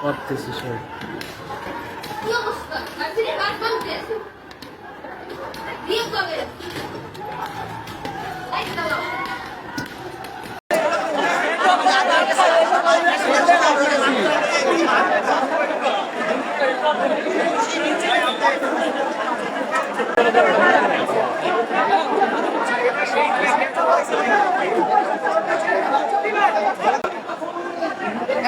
ভাবতেছি সব।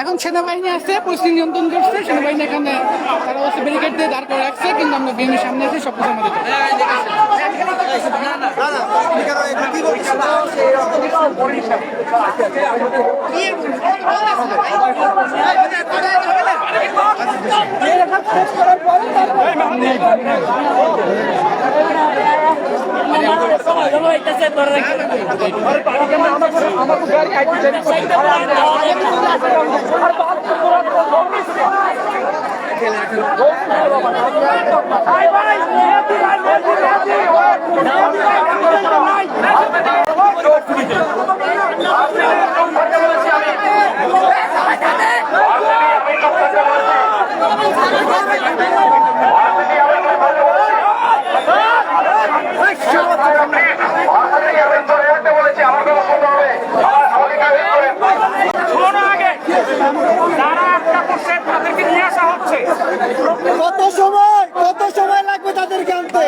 এখন সেনাবাহিনী আসছে, পরিস্থিতি নিয়ন্ত্রণ করছে। সেনাবাহিনী এখানে তারা হচ্ছে ব্যারিকেড দিয়ে দাঁড় করে রাখছে, কিন্তু আমরা বিএনপির সামনে আছি, সব কিছু আমাদের। কত সময় লাগবে তাদেরকে আনতে?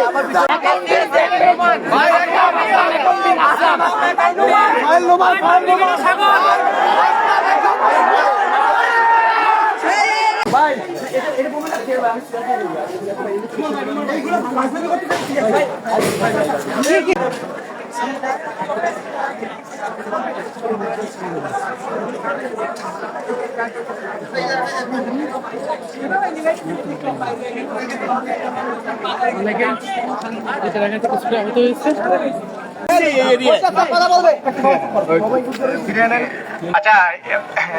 আচ্ছা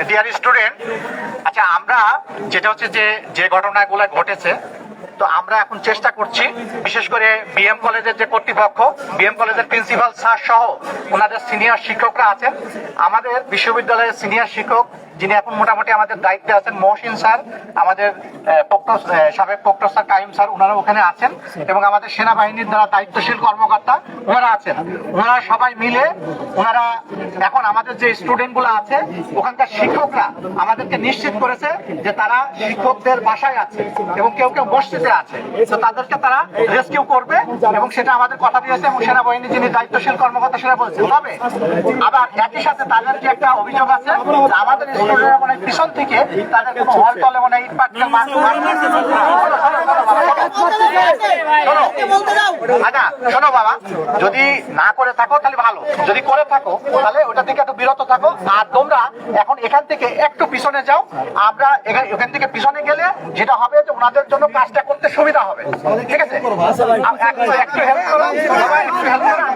ডিয়ার স্টুডেন্ট, আচ্ছা আমরা যেটা হচ্ছে যে ঘটনাগুলো ঘটেছে, তো আমরা এখন চেষ্টা করছি, বিশেষ করে বিএম কলেজের যে কর্তৃপক্ষ, বিএম কলেজের প্রিন্সিপাল স্যার সহ ওনাদের সিনিয়র শিক্ষকরা আছেন, আমাদের বিশ্ববিদ্যালয়ের সিনিয়র শিক্ষক যিনি এখন মোটামুটি আমাদের দায়িত্বে আছেন মহসিন স্যার, আমাদের সাবেক প্রক্টর স্যার কাইম স্যার, ওনারা ওখানে আছেন, এবং আমাদের সেনাবাহিনীর দ্বারা দায়িত্বশীল কর্মকর্তা ওনারা আছেন। ওনারা সবাই মিলে ওনারা এখন আমাদের যে স্টুডেন্ট গুলো আছে, ওখানকার শিক্ষকরা আমাদেরকে নিশ্চিত করেছে যে তারা শিক্ষকদের বাসায় আছে এবং কেউ কেউ মসজিদে আছে, তো তাদেরকে তারা রেস্কিউ করবে, এবং সেটা আমাদের কথা দিয়েছে, এবং সেনাবাহিনী যিনি দায়িত্বশীল কর্মকর্তা সেটা বলছেন। তবে আবার একই সাথে তাদের কি একটা অভিযোগ আছে, আমাদের স্টুডেন্টরা মানে পিছন থেকে তাদের কোনো হল তলে মানে ইট পাটকেল আচ্ছা শোনো বাবা, যদি না করে থাকো তাহলে ভালো, যদি করে থাকো তাহলে ওটা থেকে একটু বিরত থাকো। আর তোমরা এখন এখান থেকে একটু পিছনে যাও, আমরা এখান থেকে পিছনে গেলে যেটা হবে যে ওনাদের জন্য কাজটা করতে সুবিধা হবে, ঠিক আছে? একটু হেল্প করো, একটু হেল্প করো,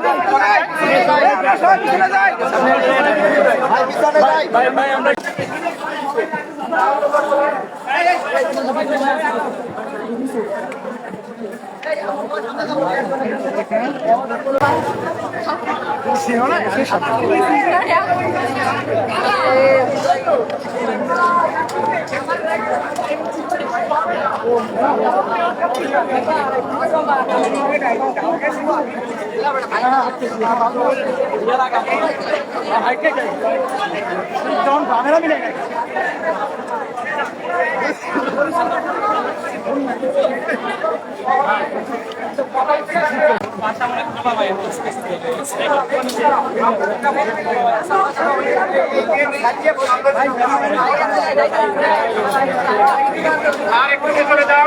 আর একটু চলে যাও।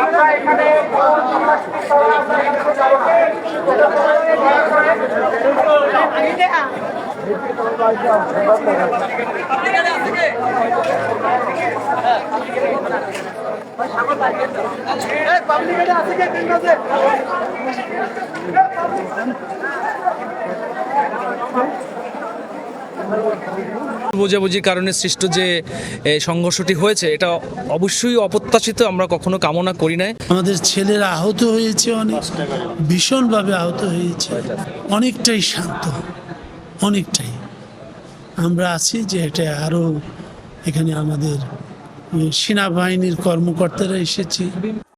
আমরা এখানে বোঝাবুঝির কারণে সৃষ্ট যে সংঘর্ষটি হয়েছে, এটা অবশ্যই অপ্রত্যাশিত, আমরা কখনো কামনা করি নাই। আমাদের ছেলেরা আহত হয়েছে, অনেক ভীষণভাবে আহত হয়েছে, অনেকটাই শান্ত, অনেকটাই। আমরা আছি যে এটা আরও এখানে আমাদের সেনাবাহিনীর কর্মকর্তারা এসেছে।